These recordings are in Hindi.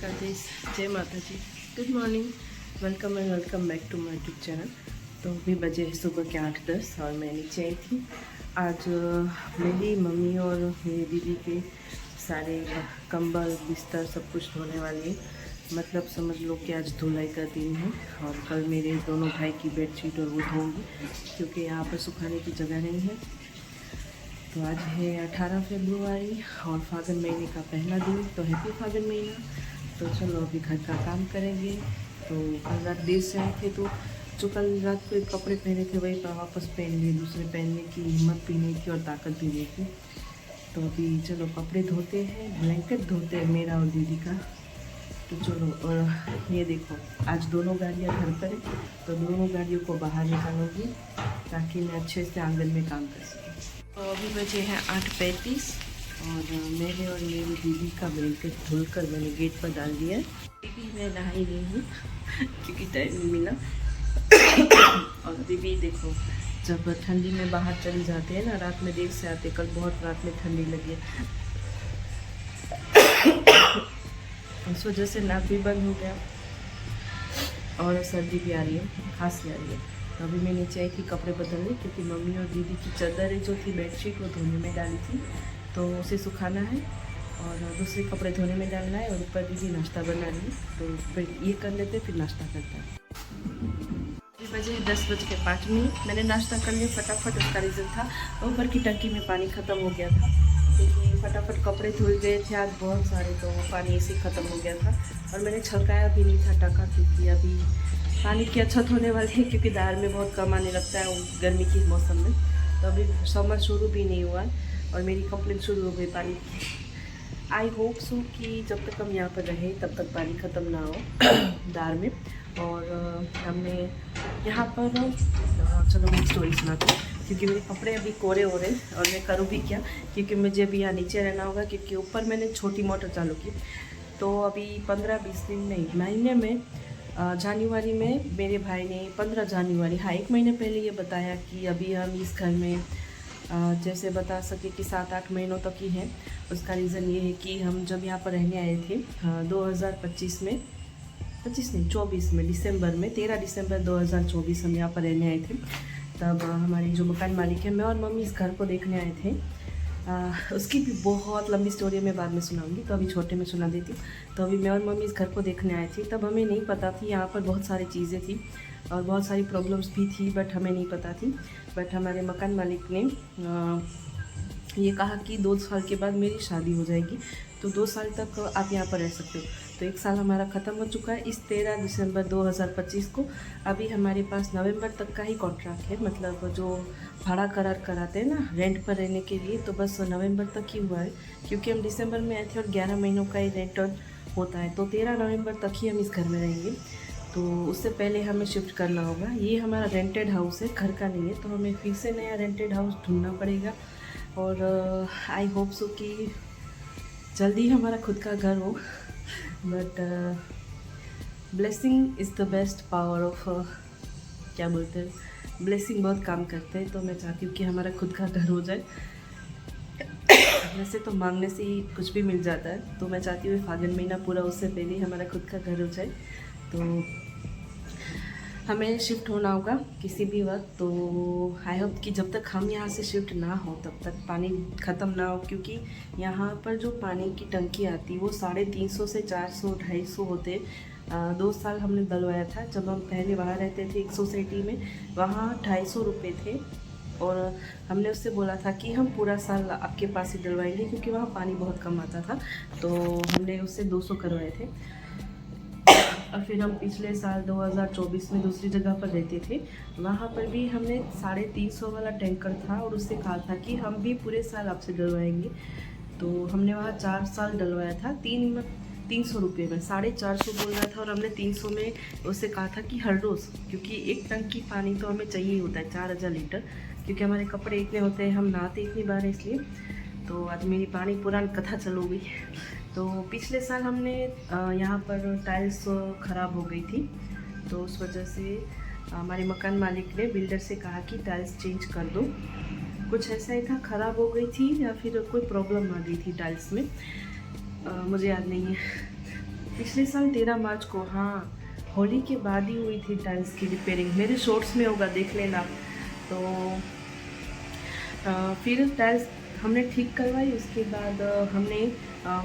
द्वारकाधीश, जय Mata ji. Good morning, welcome and welcome back to my YouTube channel. तो अभी बजे सुबह के 8:10 और मैं नीचे आई थी। आज मेरी मम्मी और मेरी दीदी के सारे कंबल बिस्तर सब कुछ धोने वाली है। मतलब समझ लो कि आज धुलाई का दिन है और कल मेरे दोनों भाई की बेडशीट और वो धोऊंगी क्योंकि यहाँ पर सुखाने की जगह नहीं है। तो आज है 18 फरवरी और फागुन महीने का पहला दिन, तो हैप्पी फागुन महीना। तो चलो अभी घर का काम करेंगे। तो कल रात देर से आए थे, तो जो कल रात को एक कपड़े पहने थे वही वापस पहन लिए। दूसरे पहनने की हिम्मत भी नहीं थी और ताकत भी नहीं थी। तो अभी चलो कपड़े धोते हैं, ब्लैंकेट धोते हैं मेरा और दीदी का। तो चलो, और ये देखो आज दोनों गाड़ियाँ घर पर है, तो दोनों गाड़ियों को बाहर निकालूंगी ताकि मैं अच्छे से आंगन में काम कर सकूँ। तो अभी बजे हैं 8:35 और मेरे और मेरी दीदी का ब्लैंकेट धुलकर मैंने गेट पर डाल दिया है। अभी मैं नहाई नहीं हूँ क्योंकि टाइम नहीं मिला। और अभी भी देखो, जब ठंडी में बाहर चले जाते हैं ना, रात में देर से आते, कल बहुत रात में ठंडी लगी है, इस वजह से नाक भी बंद हो गया और सर्दी भी आ रही है, खांसी आ रही है। तो अभी मैं नीचे आई थी कपड़े बदलने क्योंकि मम्मी और दीदी की चादरें जो थी बेडशीट वो धोने में डाली थी, तो उसे सुखाना है और दूसरे कपड़े धोने में डालना है। और ऊपर दीदी नाश्ता बना रही है, तो फिर ये कर लेते फिर नाश्ता करता है। अभी बजे 10:05। मैंने नाश्ता कर लिया फटाफट। उसका रीज़न था ऊपर की टंकी में पानी ख़त्म हो गया था, क्योंकि फटाफट कपड़े धुल गए थे आज बहुत सारे, तो पानी ऐसे ही ख़त्म हो गया था। और मैंने छलकाया भी नहीं था टका, क्योंकि अभी पानी की अछत होने वाली है, क्योंकि दार में बहुत कम आने लगता है गर्मी के मौसम में। तो अभी समर शुरू भी नहीं हुआ और मेरी कंप्लेंट शुरू हो गई पानी की। आई होप सो कि जब तक हम यहाँ पर रहें तब तक पानी ख़त्म ना हो दार में। और हमने यहाँ पर चलो मैं स्टोरी सुनाती हूँ, क्योंकि मेरे कपड़े अभी कोरे हो रहे हैं और मैं करूँ भी क्या, क्योंकि मुझे अभी यहाँ नीचे रहना होगा, क्योंकि ऊपर मैंने छोटी मोटर चालू की। तो अभी 15-20 दिन नहीं, महीने में जनवरी में मेरे भाई ने 15 जनवरी, हाँ 1 महीने पहले ये बताया कि अभी हम इस घर में जैसे बता सके कि 7-8 महीनों तक ही हैं। उसका रीज़न ये है कि हम जब यहाँ पर रहने आए थे 2025 में, 25 नहीं 24 में, दिसंबर में 13 दिसंबर 2024 हम यहाँ पर रहने आए थे। तब हमारी जो मकान मालिक है, मैं और मम्मी इस घर को देखने आए थे। उसकी भी बहुत लंबी स्टोरी मैं बाद में सुनाऊंगी, तो अभी छोटे में सुना देती हूँ। तो अभी मैं और मम्मी इस घर को देखने आए थे, तब हमें नहीं पता थी यहाँ पर बहुत सारी चीज़ें थी और बहुत सारी प्रॉब्लम्स भी थी, बट हमें नहीं पता थी। बट हमारे मकान मालिक ने ये कहा कि 2 साल के बाद मेरी शादी हो जाएगी, तो 2 साल तक आप यहाँ पर रह सकते हो। तो 1 साल हमारा ख़त्म हो चुका है इस 13 दिसंबर 2025 को। अभी हमारे पास नवंबर तक का ही कॉन्ट्रैक्ट है, मतलब जो भाड़ा करार कराते हैं ना रेंट पर रहने के लिए, तो बस नवंबर तक ही हुआ है, क्योंकि हम दिसंबर में आए थे और 11 महीनों का ही रेंट होता है। तो 13 नवंबर तक ही हम इस घर में रहेंगे, तो उससे पहले हमें शिफ्ट करना होगा। ये हमारा रेंटेड हाउस है, घर का नहीं है, तो हमें फिर से नया रेंटेड हाउस ढूंढना पड़ेगा। और आई होप सो कि जल्दी हमारा खुद का घर हो। But blessing is the best power of, क्या बोलते हैं, ब्लेसिंग बहुत काम करते हैं। तो मैं चाहती हूँ कि हमारा खुद का घर हो जाए। वैसे तो मांगने से ही कुछ भी मिल जाता है, तो मैं चाहती हूँ फागुन महीना पूरा उससे पहले हमारा खुद का घर हो जाए। तो हमें शिफ्ट होना होगा किसी भी वक्त। तो आई होप कि जब तक हम यहाँ से शिफ्ट ना हो तब तक पानी ख़त्म ना हो, क्योंकि यहाँ पर जो पानी की टंकी आती है वो 350 से 400-250 होते। 2 साल हमने डलवाया था, जब हम पहले वहाँ रहते थे एक सोसाइटी में, वहाँ 250 रुपये थे। और हमने उससे बोला था कि हम पूरा साल आपके पास ही डलवाएंगे, क्योंकि वहाँ पानी बहुत कम आता था। तो हमने उससे 200 करवाए थे। और फिर हम पिछले साल 2024 में दूसरी जगह पर रहते थे, वहाँ पर भी हमने 350 वाला टैंकर था और उससे कहा था कि हम भी पूरे साल आपसे डलवाएंगे। तो हमने वहाँ 4 साल डलवाया था 300 रुपये में, 450 बोल रहा था और हमने 300 में उससे कहा था कि हर रोज़, क्योंकि एक टंकी पानी तो हमें चाहिए होता है 4000 लीटर, क्योंकि हमारे कपड़े इतने होते हैं, हम नहाते इतनी बार है, इसलिए। तो आज मेरी पानी पुरानी कथा चल हो गई। तो पिछले साल हमने यहाँ पर टाइल्स ख़राब हो गई थी, तो उस वजह से हमारे मकान मालिक ने बिल्डर से कहा कि टाइल्स चेंज कर दो। कुछ ऐसा ही था, ख़राब हो गई थी या फिर कोई प्रॉब्लम आ गई थी टाइल्स में, मुझे याद नहीं है। पिछले साल 13 मार्च को, हाँ होली के बाद ही हुई थी टाइल्स की रिपेयरिंग। मेरे शॉर्ट्स में होगा, देख लेना। तो फिर टाइल्स हमने ठीक करवाई। उसके बाद हमने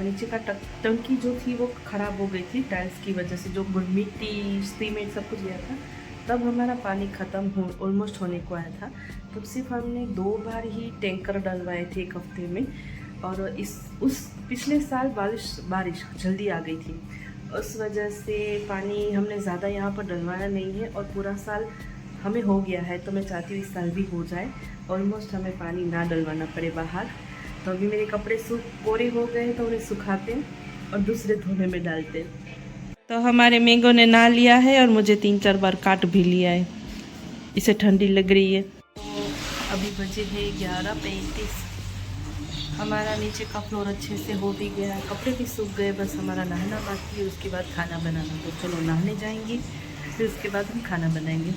नीचे का टंकी जो थी वो ख़राब हो गई थी टाइल्स की वजह से, जो मिट्टी सीमेंट सब कुछ गया था। तब हमारा पानी ख़त्म हो ऑलमोस्ट होने को आया था। तब सिर्फ हमने 2 बार ही टैंकर डलवाए थे 1 हफ्ते में। और उस पिछले साल बारिश जल्दी आ गई थी, उस वजह से पानी हमने ज़्यादा यहाँ पर डलवाया नहीं है। और पूरा साल हमें हो गया है, तो मैं चाहती हूँ इस साल भी हो जाए, ऑलमोस्ट हमें पानी ना डलवाना पड़े बाहर। तो अभी मेरे कपड़े कोरे हो गए, तो उन्हें सुखाते हैं और दूसरे धोने में डालते हैं। तो हमारे मैंगो ने नहा लिया है और मुझे 3-4 बार काट भी लिया है, इसे ठंडी लग रही है। तो अभी बजे है 11:35। हमारा नीचे का फ्लोर अच्छे से हो भी गया है, कपड़े भी सूख गए, बस हमारा नहाना बाकी है, उसके बाद खाना बनाना। तो चलो नहाने जाएंगे, फिर उसके बाद हम खाना बनाएंगे।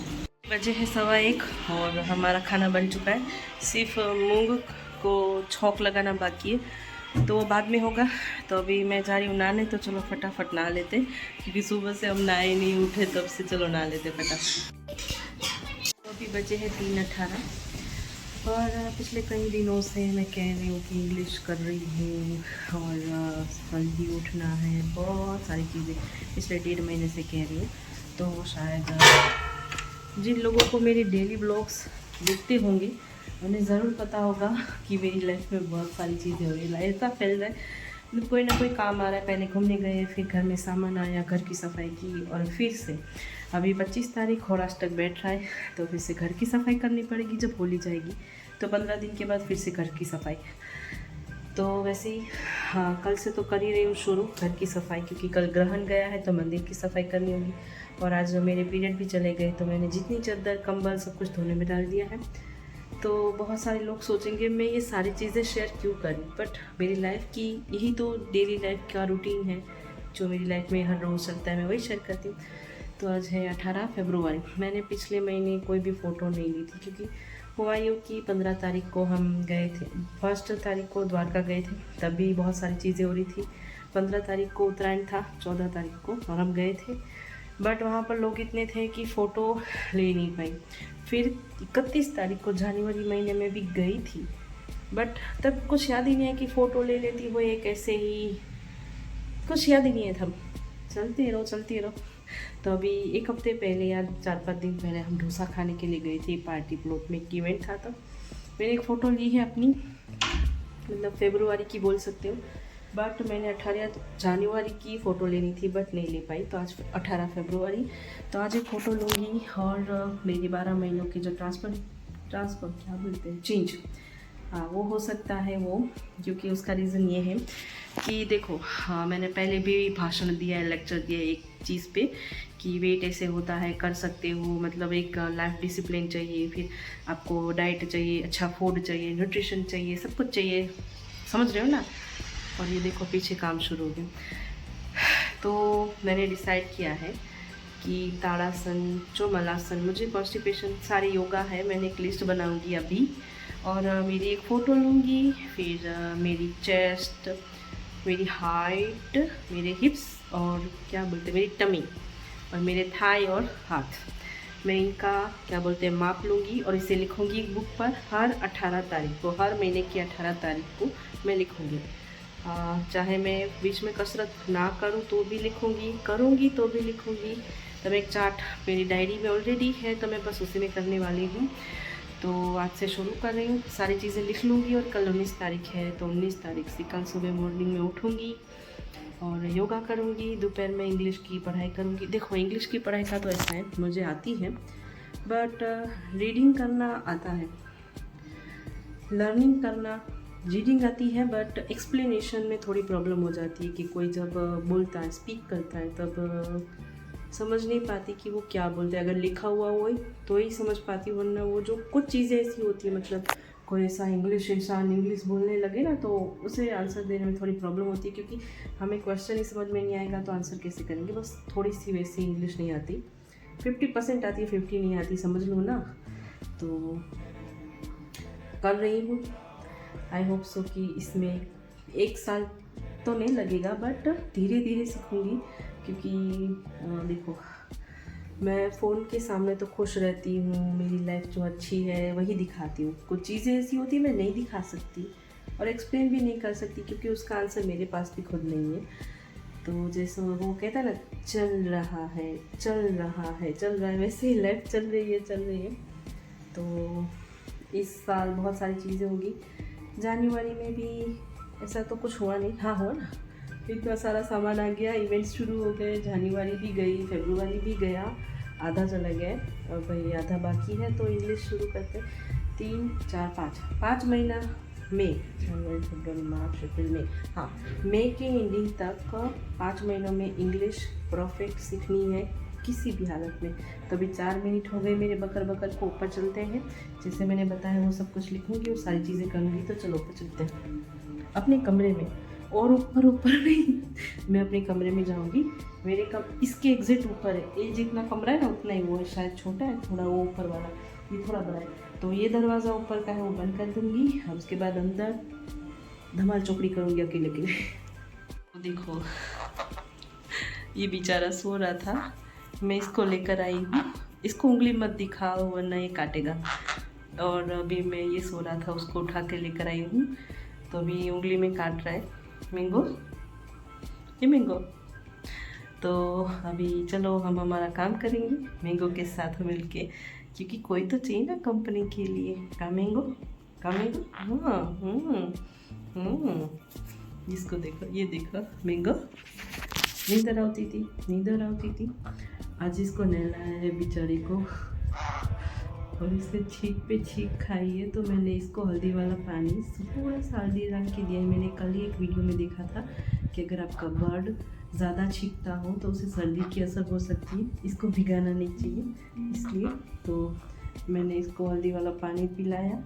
बजे है 1:15 और हमारा खाना बन चुका है। सिर्फ मूंग को छौंक लगाना बाकी है, तो वो बाद में होगा। तो अभी मैं जा रही हूँ नहाने, तो चलो फटाफट नहा लेते, क्योंकि सुबह से हम नहाए नहीं, उठे तब से। चलो नहा लेते फटाफट। तो अभी बजे है 3:18 और पिछले कई दिनों से मैं कह रही हूँ कि इंग्लिश कर रही हूँ और जल्दी उठना है, बहुत सारी चीज़ें पिछले 1.5 महीने से कह रही हूँ। तो शायद जिन लोगों को मेरे डेली ब्लॉग्स देखते होंगे उन्हें ज़रूर पता होगा कि मेरी लाइफ में बहुत सारी चीज़ें हो रही है। ऐसा फैल रहा है कोई ना कोई काम आ रहा है। पहले घूमने गए, फिर घर में सामान आया, घर की सफाई की, और फिर से अभी 25 तारीख और आज तक बैठ रहा है, तो फिर से घर की सफाई करनी पड़ेगी। जब होली जाएगी तो 15 दिन के बाद फिर से घर की सफाई। तो वैसे ही हाँ, कल से तो कर ही रही हूँ शुरू घर की सफाई, क्योंकि कल ग्रहण गया है तो मंदिर की सफाई करनी होगी। और आज मेरे पीरियड भी चले गए, तो मैंने जितनी चादर कंबल सब कुछ धोने में डाल दिया है। तो बहुत सारे लोग सोचेंगे मैं ये सारी चीज़ें शेयर क्यों करूँ, बट मेरी लाइफ की यही तो डेली लाइफ का रूटीन है, जो मेरी लाइफ में हर रोज़ चलता है, मैं वही शेयर करती हूँ। तो आज है 18 फरवरी। मैंने पिछले महीने कोई भी फ़ोटो नहीं ली थी, क्योंकि हुआ यूँ कि 15 तारीख को हम गए थे, 1 तारीख को द्वारका गए थे, तभी बहुत सारी चीज़ें हो रही थी। 15 तारीख को उत्तरायण था, 14 तारीख को, और हम गए थे। बट वहाँ पर लोग इतने थे कि फ़ोटो ले नहीं पाई। फिर 31 तारीख को जनवरी महीने में भी गई थी, बट तब कुछ याद ही नहीं है कि फ़ोटो ले लेती, वो एक ऐसे ही कुछ याद ही नहीं है। तब चलती रहो। तो अभी 1 हफ्ते पहले या 4-5 दिन पहले हम डोसा खाने के लिए गए थे पार्टी प्लॉट में, एक इवेंट था। तो मैंने एक फ़ोटो ली है अपनी, मतलब फरवरी की बोल सकते हो, बट मैंने 18 जनवरी की फ़ोटो लेनी थी, बट नहीं ले पाई। तो आज 18 फरवरी, तो आज एक फ़ोटो लूँगी। और मेरी 12 महीनों की जो ट्रांसफ़र क्या बोलते हैं, चेंज, हाँ वो हो सकता है वो, क्योंकि उसका रीज़न ये है कि देखो, हाँ मैंने पहले भी भाषण दिया है, लेक्चर दिया है एक चीज़ पे कि वेट ऐसे होता है, कर सकते हो, मतलब एक लाइफ डिसिप्लिन चाहिए, फिर आपको डाइट चाहिए, अच्छा फूड चाहिए, न्यूट्रिशन चाहिए, सब कुछ चाहिए, समझ रहे हो ना। और ये देखो पीछे काम शुरू हो गया। तो मैंने डिसाइड किया है कि ताड़ासन, चोमलासन, मुझे कॉन्स्टिपेशन, सारे योगा है, मैंने एक लिस्ट बनाऊंगी अभी, और मेरी एक फ़ोटो लूँगी। फिर मेरी चेस्ट, मेरी हाइट, मेरे हिप्स, और क्या बोलते हैं मेरी टमी, और मेरे थाई और हाथ, मैं इनका क्या बोलते हैं माप लूँगी, और इसे लिखूँगी एक बुक पर। हर 18 तारीख को, हर महीने की 18 तारीख को मैं लिखूँगी। चाहे मैं बीच में कसरत ना करूँ तो भी लिखूँगी, करूँगी तो भी लिखूँगी। तो मैं एक चार्ट मेरी डायरी में ऑलरेडी है, तो मैं बस उसी में करने वाली हूँ। तो आज से शुरू कर रही हूँ, सारी चीज़ें लिख लूँगी। और कल 19 तारीख है, तो 19 तारीख से कल सुबह मॉर्निंग में उठूँगी और योगा करूँगी, दोपहर में इंग्लिश की पढ़ाई करूँगी। देखो इंग्लिश की पढ़ाई का तो ऐसा है, मुझे आती है, बट रीडिंग करना आता है, लर्निंग करना, रीडिंग आती है, बट एक्सप्लेनेशन में थोड़ी प्रॉब्लम हो जाती है कि कोई जब बोलता है, स्पीक करता है, तब समझ नहीं पाती कि वो क्या बोलते हैं। अगर लिखा हुआ हो तो ही समझ पाती, वरना वो जो कुछ चीज़ें ऐसी होती है, मतलब कोई ऐसा इंसान इंग्लिश बोलने लगे ना, तो उसे आंसर देने में थोड़ी प्रॉब्लम होती है, क्योंकि हमें क्वेश्चन ही समझ में नहीं आएगा तो आंसर कैसे करेंगे। बस थोड़ी सी वैसी इंग्लिश नहीं आती, 50% आती है, 50 नहीं आती, समझ लो ना। तो कर रही हूँ, आई होप सो कि इसमें 1 साल तो नहीं लगेगा, बट धीरे धीरे सीखूँगी, क्योंकि देखो मैं फ़ोन के सामने तो खुश रहती हूँ, मेरी लाइफ जो अच्छी है वही दिखाती हूँ। कुछ चीज़ें ऐसी होती है मैं नहीं दिखा सकती और एक्सप्लेन भी नहीं कर सकती, क्योंकि उसका आंसर मेरे पास भी खुद नहीं है। तो जैसे वो कहता है ना, चल रहा है चल रहा है चल रहा है, वैसे ही लाइफ चल रही है। तो इस साल बहुत सारी चीज़ें होगी। जनवरी में भी ऐसा तो कुछ हुआ नहीं, हाँ हुआ ना, इतना सारा सामान आ गया, इवेंट्स शुरू हो गए, जनवरी भी गई, फरवरी भी गया, आधा चला गया और भाई आधा बाकी है। तो इंग्लिश शुरू करते 3 4 5 महीना, मई जनवरी फरवरी मार्च अप्रैल मई, हाँ मई के एंडिंग तक 5 महीनों में इंग्लिश परफेक्ट सीखनी है किसी भी हालत में। तो अभी 4 मिनट हो गए मेरे बकर बकर को, ऊपर चलते हैं। जैसे मैंने बताया वो सब कुछ लिखूंगी और सारी चीज़ें करूँगी। तो चलो ऊपर चलते हैं अपने कमरे में, और ऊपर नहीं, मैं अपने कमरे में जाऊंगी। मेरे इसके एग्जैक्ट ऊपर है, ये जितना कमरा है ना उतना ही वो है, शायद छोटा है थोड़ा, वो ऊपर वाला ये थोड़ा बड़ा है। तो ये दरवाज़ा ऊपर का है वो बंद कर दूंगी और उसके बाद अंदर धमाल चौकड़ी करूँगी अकेले अकेले। तो देखो ये बेचारा सो रहा था, मैं इसको लेकर आई हूँ। इसको उंगली मत दिखाओ वरना ये काटेगा। और अभी मैं ये सो रहा था, उसको उठा के लेकर आई हूँ, तो अभी उंगली में काट रहा है मैंगो, ये मैंगो। तो अभी चलो हम हमारा काम करेंगे मैंगो के साथ मिलके, क्योंकि कोई तो चाहिए ना कंपनी के लिए। का मैंगो हाँ। इसको देखो, ये देखो मैंगो नींदर आती थी। आज इसको नहलाया है बेचारी को, और इसने छींक पे छींक खाई है। तो मैंने इसको हल्दी वाला पानी, थोड़ा सा हल्दी डाल के दिया है। मैंने कल ही एक वीडियो में देखा था कि अगर आपका बर्ड ज़्यादा छींकता हो तो उसे सर्दी की असर हो सकती है, इसको भिगाना नहीं चाहिए, इसलिए तो मैंने इसको हल्दी वाला पानी पिलाया।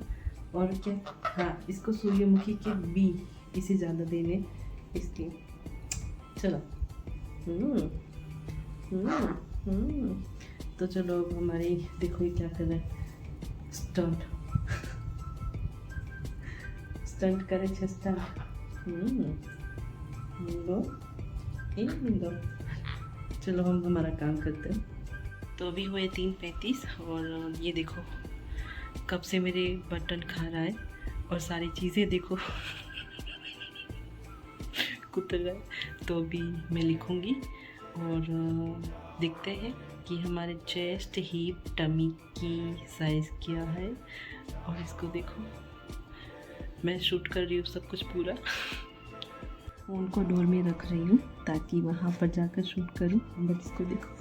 और क्या, हाँ इसको सूर्यमुखी के बीज इसे ज़्यादा देने, इसलिए चलो। तो चलो अब हमारी देखो ये क्या कर रहा है, स्टंट करे छे स्टंट। चलो हम हमारा काम करते हैं। तो अभी हुए 3:35 और ये देखो कब से मेरे बटन खा रहा है और सारी चीज़ें देखो कुतर रहा है। तो अभी मैं लिखूँगी और देखते हैं कि हमारे चेस्ट हिप टमी की साइज़ क्या है। और इसको देखो मैं शूट कर रही हूँ सब कुछ पूरा, फ़ोन को डोर में रख रही हूँ ताकि वहाँ पर जाकर शूट करूँ। बट इसको देखो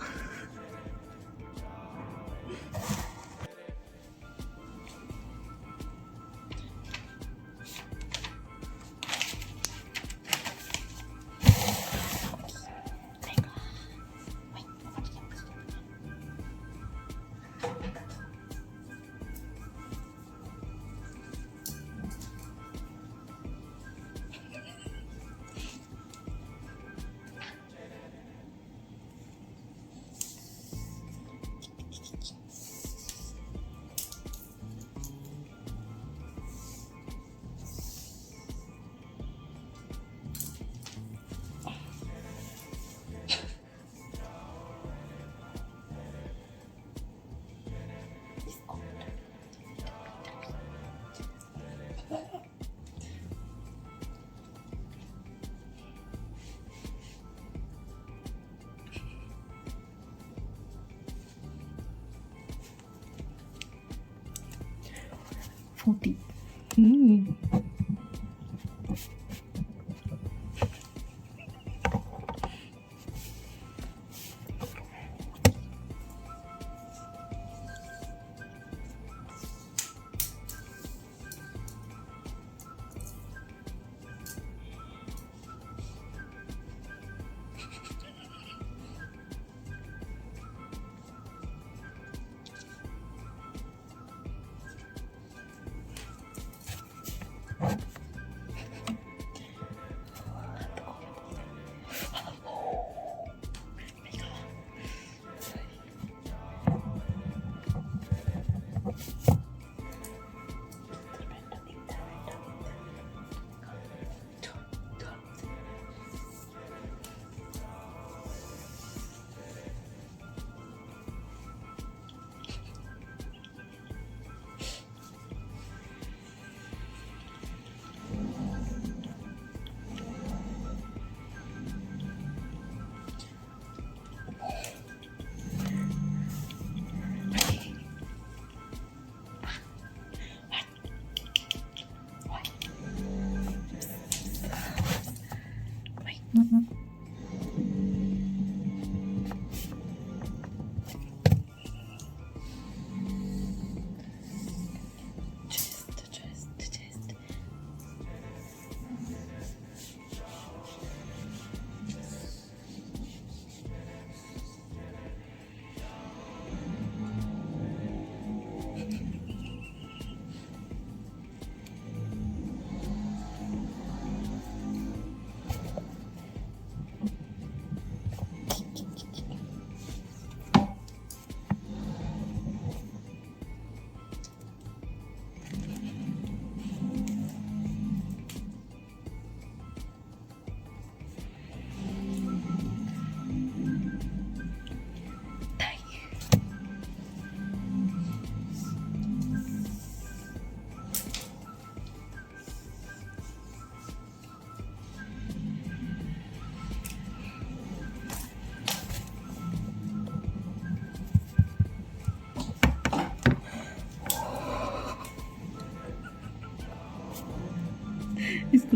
फूटी।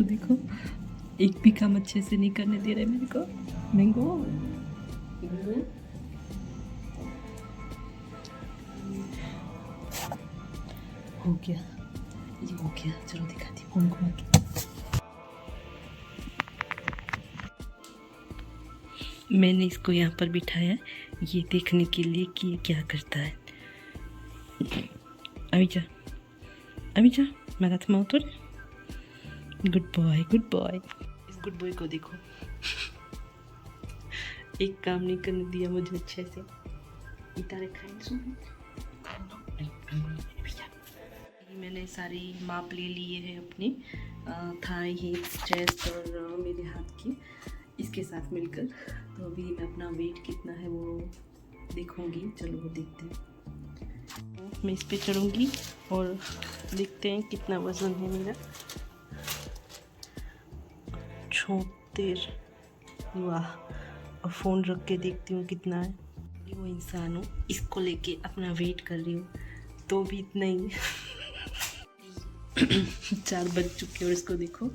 देखो, एक भी काम अच्छे से नहीं करने दे रहे मेरे को। मैंगो हो गया, ये हो गया। चलो दिखाती हूँ फोन घुमा के। मैंने इसको यहाँ पर बिठाया ये देखने के लिए कि ये क्या करता है। अभी जा मेरा हाथ में उतर। Good boy, good boy. इस गुड बॉय को देखो, एक काम नहीं करने दिया मुझे अच्छे से। इतारे खाएंगे सुन। मैंने सारी माप ले लिए हैं अपनी थाई, हिप्स, चेस्ट और मेरे हाथ की इसके साथ मिलकर। तो अभी मैं अपना वेट कितना है वो देखूंगी। चलो वो देखते हैं। तो मैं इस पे चढ़ूंगी और देखते हैं कितना वज़न है मेरा। 76। वाह। और फ़ोन रख के देखती हूँ कितना है। वो इंसान हूँ, इसको लेके अपना वेट कर रही हूँ तो भी इतना ही 4 बज चुके और इसको देखो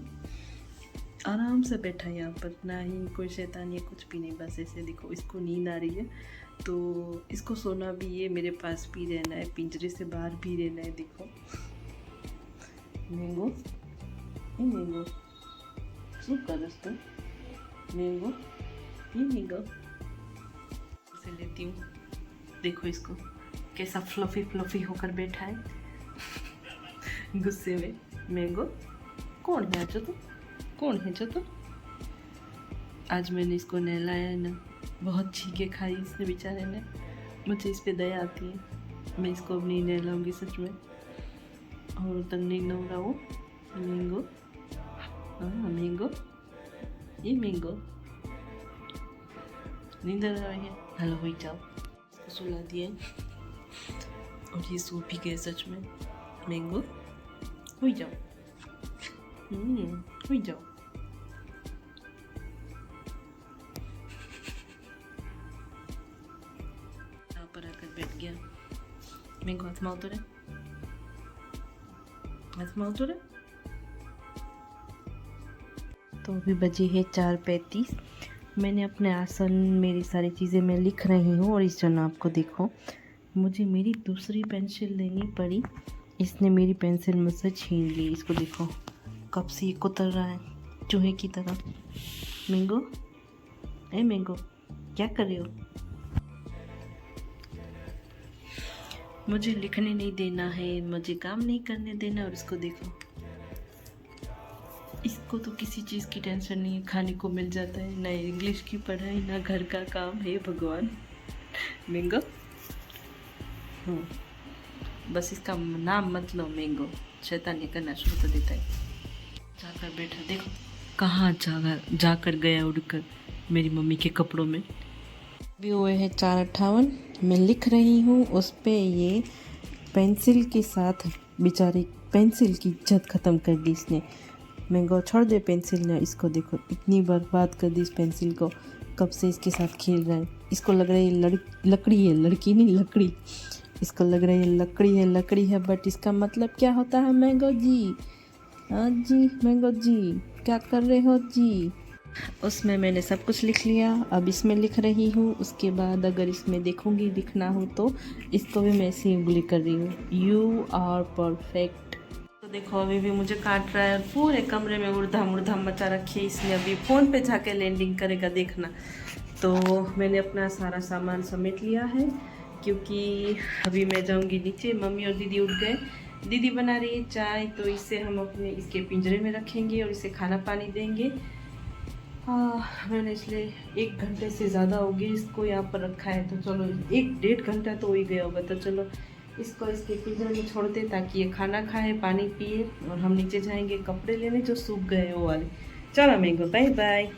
आराम से बैठा है यहाँ पर, ना ही कोई शैतानी है कुछ भी नहीं। बस ऐसे देखो, इसको नींद आ रही है तो इसको सोना भी है, मेरे पास भी रहना है, पिंजरे से बाहर भी रहना है। देखो मैंगो, ये मैंगो चुप कर दोस्तों। मैंगो, ये मैंगो इसे लेती हूँ। देखो इसको कैसा फ्लफी फ्लफी होकर बैठा है गुस्से में। मैंगो कौन है जो तू, कौन है जो तू? आज मैंने इसको नहलाया है ना, बहुत छींके खाई इसने बेचारे ने। मुझे इस पे दया आती है। मैं इसको अब नहीं नहलाऊंगी सच में, और तंग नहीं नहला वो। मैंगो, हाँ मैंगो, ये मैंगो नींद आ रही है। हेलो हो जाओ, इसको सुला दिए और ये सो भी गए सच में। मैंगो हो जाओ, हो जाओ। यहाँ पर आकर बैठ गया। मैंगो हाथ में उतरे, हाथ में उतरे। तो अभी बजे है 4:35। मैंने अपने आसन, मेरी सारी चीज़ें मैं लिख रही हूँ और इस जनाब को देखो, मुझे मेरी दूसरी पेंसिल लेनी पड़ी। इसने मेरी पेंसिल मुझसे छीन ली। इसको देखो कब से ये कुतर रहा है चूहे की तरह। मैंगो, ए मैंगो क्या कर रहे हो? मुझे लिखने नहीं देना है, मुझे काम नहीं करने देना। और इसको देखो, इसको तो किसी चीज़ की टेंशन नहीं है, खाने को मिल जाता है। ना इंग्लिश की पढ़ाई, ना घर का काम है। भगवान। मैंगो, बस इसका नाम मत लो मैंगो, शैतानी करना शुरू कर देता है। जाकर बैठा, देखो कहाँ जाकर गया उड़कर मेरी मम्मी के कपड़ों में। भी हुए हैं 4:58। मैं लिख रही हूँ उस पे, ये पेंसिल के साथ बेचारी पेंसिल की इज्जत ख़त्म कर दी इसने। मैंगो छोड़ दे पेंसिल ने। इसको देखो इतनी बर्बाद कर दी इस पेंसिल को। कब से इसके साथ खेल रहा है। इसको लग रहा है लकड़ी है, लड़की नहीं लकड़ी। इसको लग रहा है लकड़ी है, बट इसका मतलब क्या होता है? मैंगो जी, हाँ जी मैंगो जी, क्या कर रहे हो जी? उसमें मैंने सब कुछ लिख लिया, अब इसमें लिख रही हूँ। उसके बाद अगर इसमें देखूँगी लिखना हो तो इसको भी मैं ऐसे उंगली कर रही हूँ। You are perfect. तो देखो अभी भी मुझे काट रहा है, पूरे कमरे में उड़धाम मचा रखी है इसने। अभी फ़ोन पे जाके लैंडिंग करेगा देखना। तो मैंने अपना सारा सामान समेट लिया है, क्योंकि अभी मैं जाऊंगी नीचे। मम्मी और दीदी उठ गए, दीदी बना रही है चाय, तो इसे हम अपने इसके पिंजरे में रखेंगे और इसे खाना पानी देंगे। मैंने इसलिए 1 घंटे से ज़्यादा हो गई इसको यहाँ पर रखा है, तो चलो 1-1.5 घंटा तो हो ही गया होगा। तो चलो इसको इसके पिंजरे में छोड़ते ताकि ये खाना खाए, पानी पिए, और हम नीचे जाएंगे कपड़े लेने जो सूख गए वो वाले। चलो मैंगो बाय बाय,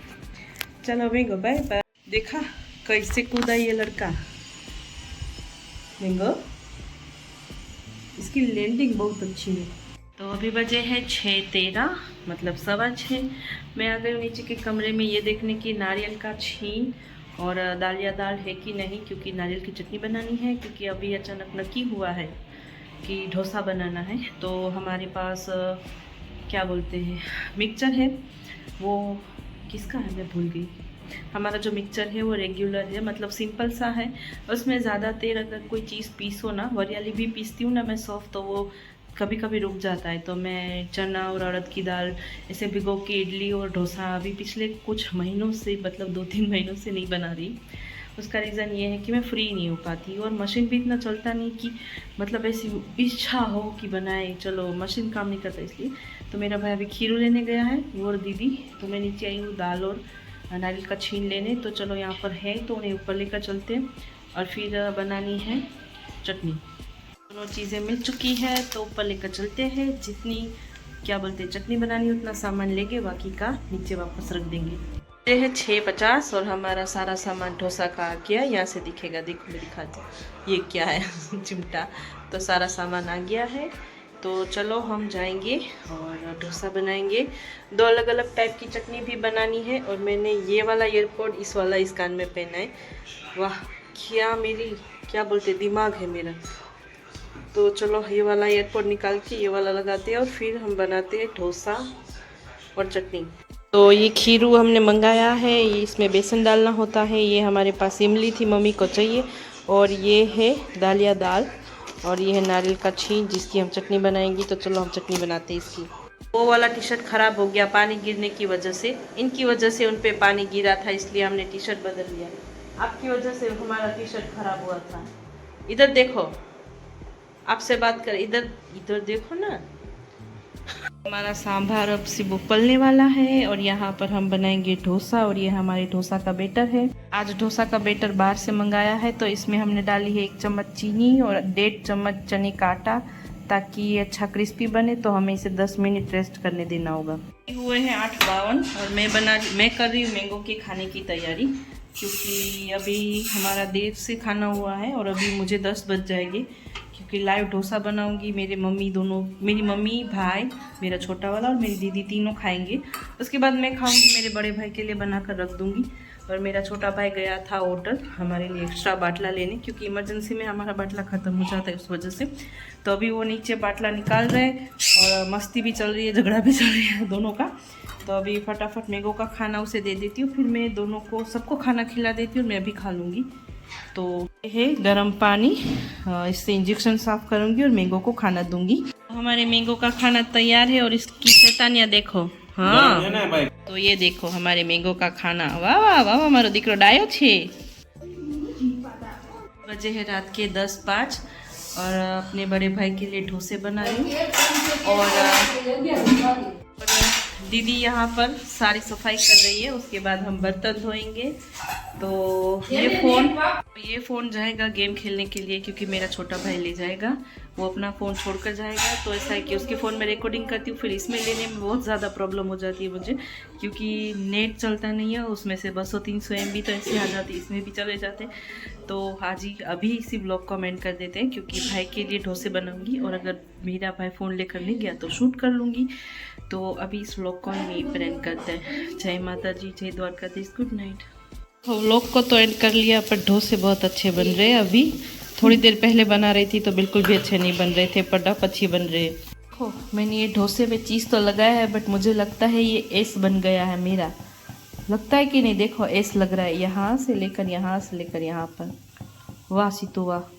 चलो मैंगो बाय बाय। देखा कैसे कूदा ये लड़का मैंगो, इसकी लैंडिंग बहुत अच्छी है। तो अभी बजे है 6:13, मतलब 6:15। मैं आ गई हूँ नीचे के कमरे में ये देखने की नारियल का छीन और दालिया दाल है कि नहीं, क्योंकि नारियल की चटनी बनानी है। क्योंकि अभी अचानक नक्की हुआ है कि डोसा बनाना है। तो हमारे पास क्या बोलते हैं मिक्सचर है, वो किसका है मैं भूल गई। हमारा जो मिक्सचर है वो रेगुलर है, मतलब सिंपल सा है। उसमें ज़्यादा देर अगर कोई चीज़ पीसो ना, वरियाली भी पीसती हूँ ना मैं सौंफ, तो वो कभी कभी रुक जाता है। तो मैं चना और अड़द की दाल ऐसे भिगो के इडली और डोसा अभी पिछले कुछ महीनों से, मतलब 2-3 महीनों से नहीं बना रही। उसका रीज़न ये है कि मैं फ्री नहीं हो पाती और मशीन भी इतना चलता नहीं कि मतलब ऐसी इच्छा हो कि बनाए, चलो मशीन काम नहीं करता इसलिए। तो मेरा भाई अभी खीरू लेने गया है, वो और दीदी, तो मैं नीचे आई हूँ दाल और नारियल का छीन लेने। तो चलो यहाँ पर है तो उन्हें ऊपर लेकर चलते हैं और फिर बनानी है चटनी। दोनों चीज़ें मिल चुकी है तो ऊपर लेकर चलते हैं। जितनी क्या बोलते हैं चटनी बनानी उतना सामान लेके बाकी का नीचे वापस रख देंगे। ये है 6:50 और हमारा सारा सामान डोसा का आ गया। यहाँ से दिखेगा, देखो मैं दिखाती हूँ ये क्या है चिमटा। तो सारा सामान आ गया है, तो चलो हम जाएंगे और डोसा बनाएंगे। 2 अलग अलग टाइप की चटनी भी बनानी है और मैंने ये वाला एयरपोर्ट इस वाला इस कान में पहना है। वाह क्या मेरी क्या बोलते दिमाग है मेरा। तो चलो ये वाला एयरपोर्ट निकाल के ये वाला लगाते हैं और फिर हम बनाते हैं डोसा और चटनी। तो ये खीरू हमने मंगाया है, ये इसमें बेसन डालना होता है। ये हमारे पास इमली थी, मम्मी को चाहिए। और ये है दालिया दाल और ये है नारियल का छीन जिसकी हम चटनी बनाएंगी। तो चलो हम चटनी बनाते हैं इसकी। वो वाला टी शर्ट ख़राब हो गया पानी गिरने की वजह से, इनकी वजह से उन पे पानी गिरा था इसलिए हमने टी शर्ट बदल लिया। आपकी वजह से हमारा टी शर्ट ख़राब हुआ था। इधर देखो, आपसे बात कर, इधर इधर देखो ना। हमारा सांभर अब सिर्फ उबलने वाला है और यहाँ पर हम बनाएंगे डोसा और ये हमारे डोसा का बैटर है। आज डोसा का बैटर बाहर से मंगाया है, तो इसमें हमने डाली है 1 चम्मच चीनी और 1.5 चम्मच चने का आटा ताकि ये अच्छा क्रिस्पी बने। तो हमें इसे 10 मिनट रेस्ट करने देना होगा। हुए हैं 8:52 और मैं कर रही हूँ मैंगो के खाने की तैयारी, क्योंकि अभी हमारा देर से खाना हुआ है और अभी मुझे 10 बज जाएंगे, क्योंकि लाइव डोसा बनाऊंगी। मेरी मम्मी, भाई, मेरा छोटा वाला और मेरी दीदी तीनों खाएंगे। उसके बाद मैं खाऊंगी, मेरे बड़े भाई के लिए बनाकर रख दूंगी। और मेरा छोटा भाई गया था होटल हमारे लिए एक्स्ट्रा बाटला लेने, क्योंकि इमरजेंसी में हमारा बाटला ख़त्म हो जाता है उस वजह से। तो अभी वो नीचे बाटला निकाल रहे और मस्ती भी चल रही है, झगड़ा भी चल रही है दोनों का। तो अभी फटाफट मैंगो का खाना उसे दे देती हूँ, फिर मैं दोनों को सबको खाना खिला देती हूँ और मैं भी खा लूँगी। तो ये है गर्म पानी, इससे इंजेक्शन साफ करूँगी और मैंगो को खाना दूंगी। हमारे मैंगो का खाना तैयार है और इसकी शैतानियाँ देखो। हाँ तो ये देखो हमारे मैंगो का खाना। वाह वाह वाह, हमारो दीकरो डायो छे। बजे है रात के 10:05 और अपने बड़े भाई के लिए डोसे बना रही हूँ और दीदी यहाँ पर सारी सफाई कर रही है। उसके बाद हम बर्तन धोएंगे। तो ये फ़ोन जाएगा गेम खेलने के लिए, क्योंकि मेरा छोटा भाई ले जाएगा, वो अपना फ़ोन छोड़कर जाएगा। तो ऐसा है कि उसके फ़ोन में रिकॉर्डिंग करती हूँ, फिर इसमें लेने में बहुत ज़्यादा प्रॉब्लम हो जाती है मुझे, क्योंकि नेट चलता नहीं है उसमें से। 200-300 MB तो ऐसे आ जाती है, इसमें भी चले जाते। तो अभी इसी ब्लॉग को एंड कर देते हैं, क्योंकि भाई के लिए डोसे बनाऊंगी और अगर मेरा भाई फ़ोन लेकर नहीं गया तो शूट कर लूँगी। तो अभी इस व्लॉग को हम यहीं पर एंड करते हैं। जय माता जी, जय द्वारकाधीश, गुड नाइट। व्लॉग को तो एंड कर लिया, पर डोसे बहुत अच्छे बन रहे हैं। अभी थोड़ी देर पहले बना रही थी तो बिल्कुल भी अच्छे नहीं बन रहे थे, पर अब अच्छी बन रहे हैं। देखो मैंने ये डोसे में चीज़ तो लगाया है, बट मुझे लगता है ये एस बन गया है मेरा। लगता है कि नहीं, देखो एस लग रहा है, यहाँ से लेकर यहाँ पर। वाह सीतू वाह।